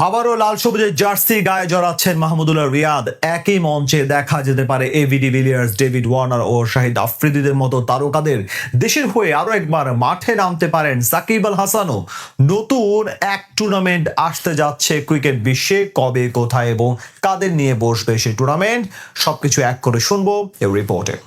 আবারও লাল সবুজের জার্সি গায়ে জড়াচ্ছেন মাহমুদুল্লাহ রিয়াদ। একই মঞ্চে দেখা যেতে পারে এবি ডিভিলিয়ার্স, ডেভিড ওয়ার্নার ও শাহিদ আফ্রিদিদের মতো তারকাদের। দেশের হয়ে আরো একবার মাঠে নামতে পারেন সাকিব আল হাসানও। নতুন এক টুর্নামেন্ট আসতে যাচ্ছে ক্রিকেট বিশ্বে। কবে, কোথায় এবং কাদের নিয়ে বসবে সেই টুর্নামেন্ট, সবকিছু এক করে শুনবো এই রিপোর্টে।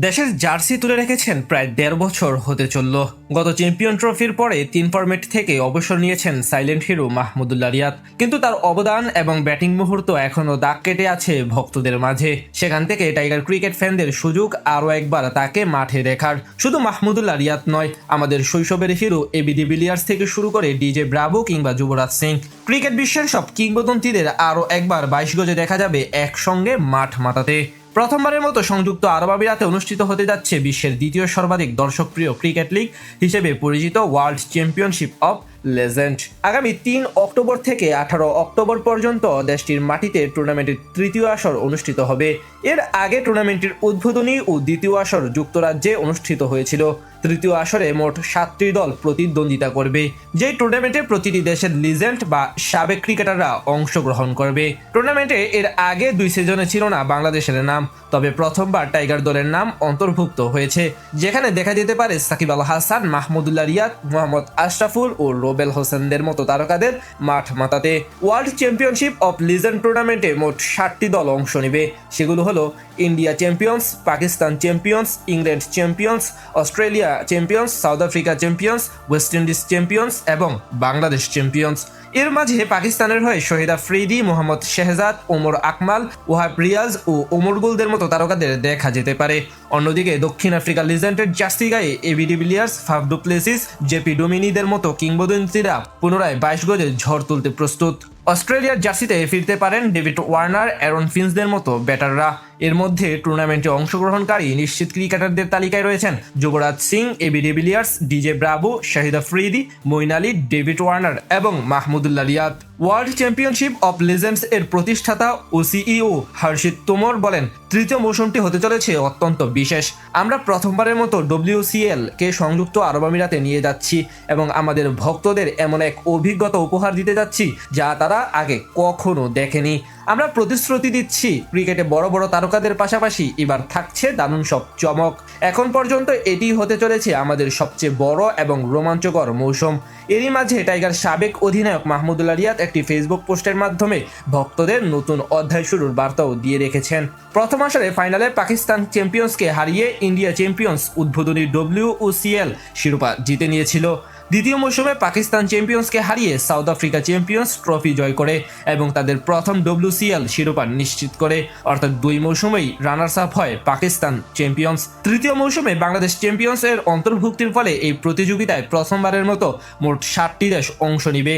দেশের জার্সি তুলে রেখেছেন প্রায় ১.৫ বছর হতে চলল। গত চ্যাম্পিয়ন ট্রফির পরে ৩ ফরম্যাট থেকে অবসর নিয়েছেন সাইলেন্ট হিরো মাহমুদুল্লাহ রিয়াদ, কিন্তু তার অবদান এবং ব্যাটিং মুহূর্ত এখনও দাগ কেটে আছে ভক্তদের মাঝে। সেখান থেকে টাইগার ক্রিকেট ফ্যানদের সুযোগ আরও একবার তাকে মাঠে দেখার। শুধু মাহমুদুল্লাহ রিয়াদ নয়, আমাদের শৈশবের হিরো এবি ডিভিলিয়ার্স থেকে শুরু করে ডিজে ব্রাভো কিংবা যুবরাজ সিং, ক্রিকেট বিশ্বের সব কিংবদন্তিদের আরও একবার ২২ গজে দেখা যাবে একসঙ্গে মাঠ মাতাতে। প্রথমবারের মতো সংযুক্ত আরব আমিরাতে অনুষ্ঠিত হতে যাচ্ছে বিশ্বের দ্বিতীয় সর্বাধিক দর্শকপ্রিয় ক্রিকেট লিগ হিসেবে পরিচিত ওয়ার্ল্ড চ্যাম্পিয়নশিপ অফ লেজেন্ড। আগামী ৩ অক্টোবর থেকে ১৮ অক্টোবর পর্যন্ত দেশটির মাটিতে টুর্নামেন্টের তৃতীয় আসর অনুষ্ঠিত হবে। এর আগে টুর্নামেন্টের উদ্বোধনী ও দ্বিতীয় আসর যুক্তরাজ্যে অনুষ্ঠিত হয়েছিল। তৃতীয় আসরে মোট ৭টি দল প্রতিদ্বন্দ্বিতা করবে, যে টুর্নামেন্টে প্রতিটি দেশের লিজেন্ড বা সাবেক ক্রিকেটাররা অংশগ্রহণ করবে। টুর্নামেন্টে এর আগে ২ সিজনে ছিল না বাংলাদেশের নাম, তবে প্রথমবার টাইগার দলের নাম অন্তর্ভুক্ত হয়েছে, যেখানে দেখা যেতে পারে সাকিব আল হাসান, মাহমুদুল্লাহ রিয়াদ, মোহাম্মদ আশরাফুল ও রোবেল হোসেনদের মতো তারকাদের মাঠ মাতাতে। ওয়ার্ল্ড চ্যাম্পিয়নশিপ অফ লিজেন্ড টুর্নামেন্টে মোট ৬০টি দল অংশ নেবে। সেগুলো হলো India champions, Pakistan champions, England champions, Australia champions, south Africa champions, West Indies champions এবং বাংলাদেশ চ্যাম্পিয়ন্স। এর মাঝে পাকিস্তানের হয়ে শহীদ আফ্রিদি, মোহাম্মদ শেহজাদ, ওমর আকমাল, ওয়াহাব রিয়াজ ও ওমর গুলদের মতো তারকাদের দেখা যেতে পারে। অন্যদিকে দক্ষিণ আফ্রিকার লিজেন্ডের জার্সি গায়ে AB de Villiers, Faf du Plessis, JP ডোমিনিদের মতো কিংবদন্তিরা পুনরায় ২২ গজে ঝড় তুলতে প্রস্তুত। অস্ট্রেলিয়ার জার্সিতে ফিরতে পারেন ডেভিড ওয়ার্নার, অ্যারন ফিঞ্চদের মতো ব্যাটাররা। এর মধ্যে টুর্নামেন্টে অংশগ্রহণকারী নিশ্চিত ক্রিকেটারদের তালিকায় রয়েছেন Yuvraj Singh, AB de Villiers, DJ Bravo, Shahid Afridi, Moeen Ali, David Warner এবং Mahmudullah Riyad. World Championship of Legends এর প্রতিষ্ঠাতা ও সিইও হর্ষিত তোমর বলেন, তৃতীয় মৌসুমটি হতে চলেছে অত্যন্ত বিশেষ। আমরা প্রথমবারের মতো WCL কে সংযুক্ত আরব আমিরাতে নিয়ে যাচ্ছি এবং আমাদের ভক্তদের এমন এক অভিজ্ঞতা উপহার দিতে যাচ্ছি যা তারা আগে কখনো দেখেনি। আমরা প্রতিশ্রুতি দিচ্ছি, ক্রিকেটে বড় বড় তারকাদের পাশাপাশি এবার থাকছে দারুণ সব চমক। এখন পর্যন্ত এটি হতে চলেছে আমাদের সবচেয়ে বড় এবং রোমাঞ্চকর মৌসুম। এরই মাঝে টাইগার সাবেক অধিনায়ক মাহমুদুল্লাহ রিয়াদ একটি ফেসবুক পোস্টের মাধ্যমে ভক্তদের নতুন অধ্যায় শুরুর বার্তাও দিয়ে রেখেছেন। প্রথম আসরে ফাইনালে পাকিস্তান চ্যাম্পিয়ন্সকে হারিয়ে ইন্ডিয়া চ্যাম্পিয়ন্স উদ্বোধনী WCL শিরোপা জিতে নিয়েছিল। দ্বিতীয় মৌসুমে পাকিস্তান চ্যাম্পিয়ন্সকে হারিয়ে সাউথ আফ্রিকা চ্যাম্পিয়ন্স ট্রফি জয় করে এবং তাদের প্রথম WCL শিরোপা নিশ্চিত করে, অর্থাৎ ২ মৌসুমেই রানার্স আপ হয় পাকিস্তান চ্যাম্পিয়ন্স। তৃতীয় মৌসুমে বাংলাদেশ চ্যাম্পিয়ন্স এর অন্তর্ভুক্তির ফলে এই প্রতিযোগিতায় প্রথমবারের মতো মোট ৬০টি দেশ অংশ নিবে।